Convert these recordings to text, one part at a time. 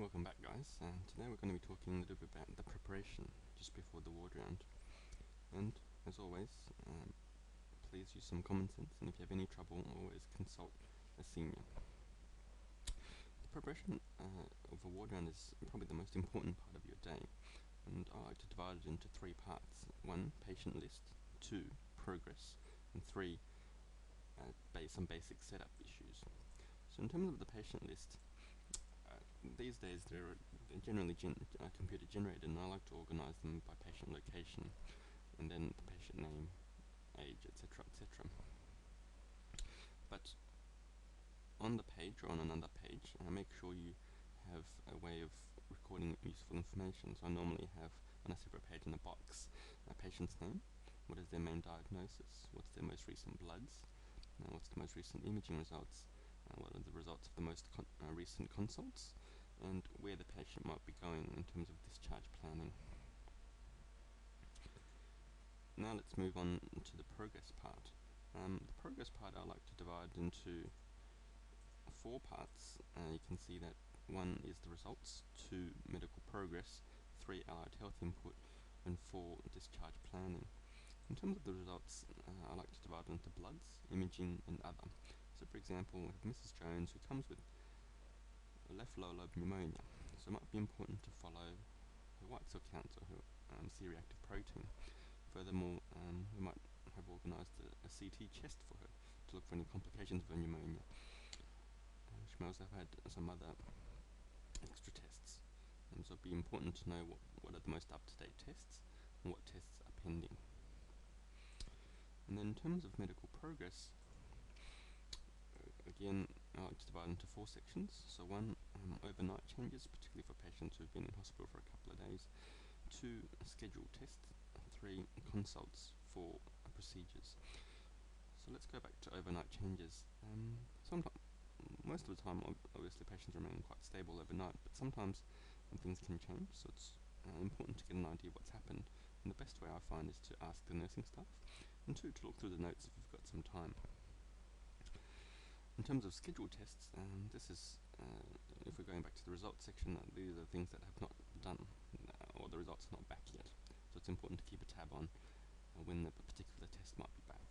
Welcome back, guys, and today we're going to be talking a little bit about the preparation just before the ward round. And as always, please use some common sense, and if you have any trouble, always consult a senior. The preparation of a ward round is probably the most important part of your day, and I like to divide it into three parts. 1, patient list; 2, progress; and 3, some basic setup issues. So in terms of the patient list, these days they're generally computer generated, and I like to organize them by patient location and then the patient name, age, etc., etc. But on the page or on another page, make sure you have a way of recording useful information. So I normally have on a separate page in a box a patient's name, what is their main diagnosis, what's their most recent bloods, what's the most recent imaging results, what are the results of the most recent consults, and where the patient might be going in terms of discharge planning. Now let's move on to the progress part. The progress part I like to divide into 4 parts. You can see that 1 is the results, 2 medical progress, 3 allied health input, and 4 discharge planning. In terms of the results, I like to divide them into bloods, imaging, and other. So for example, we have Mrs. Jones, who comes with left lower lobe pneumonia, so it might be important to follow her white cell counts or her C-reactive protein. Furthermore, we might have organised a CT chest for her to look for any complications of her pneumonia. She may also have had some other extra tests, and so it would be important to know what are the most up-to-date tests and what tests are pending. And then in terms of medical progress, again, I like to divide into 4 sections. So 1, overnight changes, particularly for patients who have been in hospital for a couple of days; 2, scheduled tests; 3, consults for procedures. So let's go back to overnight changes. Most of the time, obviously, patients remain quite stable overnight, but sometimes things can change, so it's important to get an idea of what's happened. And the best way I find is to ask the nursing staff, and 2, to look through the notes if you've got some time. In terms of scheduled tests, this is, if we're going back to the results section, these are things that have not done, or the results are not back yet. So it's important to keep a tab on when the particular test might be back.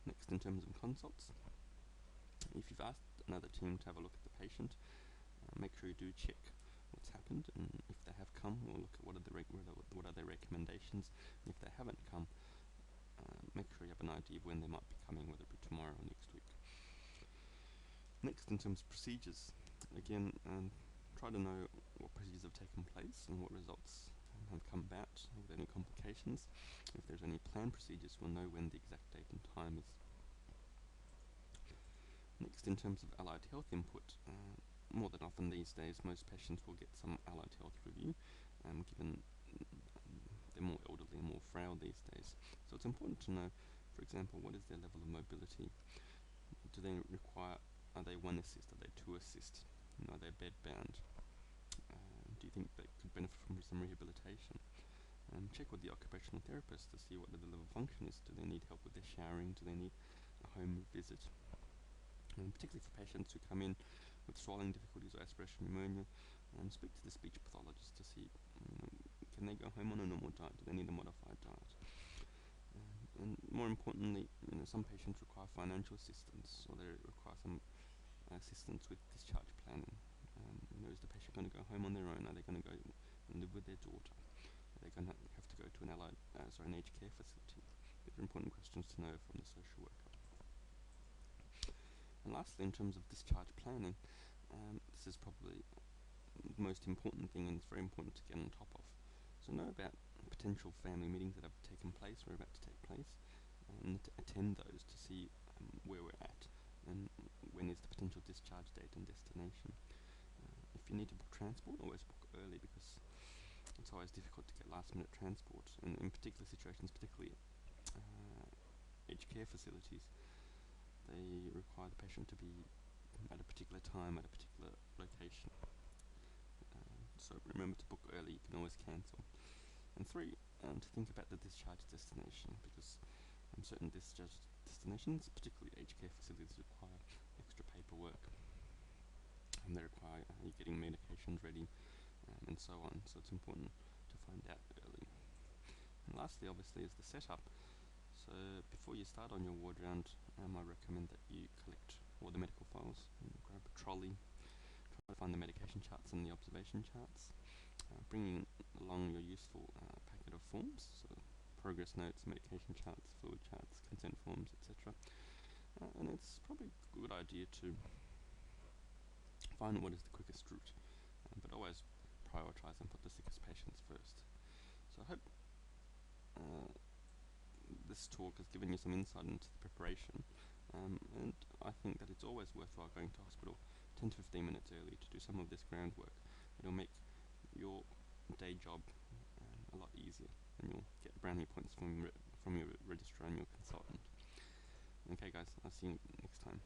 Next, in terms of consults, if you've asked another team to have a look at the patient, make sure you do check what's happened, and if they have come, we'll look at what are their recommendations. And if they haven't come, make sure you have an idea of when they might be coming, whether it be tomorrow or next week. Next, in terms of procedures, again, try to know what procedures have taken place and what results have come about, with any complications. If there's any planned procedures, we'll know when the exact date and time is. Next, in terms of allied health input, more than often these days, most patients will get some allied health review, given they're more elderly and more frail these days. So it's important to know, for example, what is their level of mobility? Are they 1 assist, are they 2 assist? Are they bedbound? Do you think they could benefit from some rehabilitation? Check with the occupational therapist to see what the level of function is. Do they need help with their showering? Do they need a home visit? Particularly for patients who come in with swallowing difficulties or aspiration pneumonia, speak to the speech pathologist to see, can they go home on a normal diet? Do they need a modified diet? And more importantly, some patients require financial assistance, or they require some assistance with discharge planning. Is the patient going to go home on their own? Are they going to go and live with their daughter? Are they going to have to go to an aged care facility? These are important questions to know from the social worker. And lastly, in terms of discharge planning, this is probably the most important thing, and it's very important to get on top of. So know about potential family meetings that have taken place or are about to take place, and attend those to see where we're at and when is the potential discharge date and destination. If you need to book transport, always book early, because it's always difficult to get last minute transport, and in particular situations, particularly aged care facilities, they require the patient to be at a particular time at a particular location. So remember to book early, you can always cancel. And 3, to think about the discharge destination, because certain discharge destinations, particularly aged care facilities, require extra paperwork. they require you getting medications ready, and so on. So it's important to find out early. And lastly, obviously, is the setup. So before you start on your ward round, I recommend that you collect all the medical files. Grab a trolley, try to find the medication charts and the observation charts. Bringing along your useful packet of forms, so progress notes, medication charts, fluid charts, consent forms, etc. And it's probably a good idea to find what is the quickest route, but always prioritize and put the sickest patients first. So I hope this talk has given you some insight into the preparation, and I think that it's always worthwhile going to hospital 10 to 15 minutes early to do some of this groundwork. It'll make your day job a lot easier, and you'll get brownie points from your registrar and your consultant. Okay guys, I'll see you next time.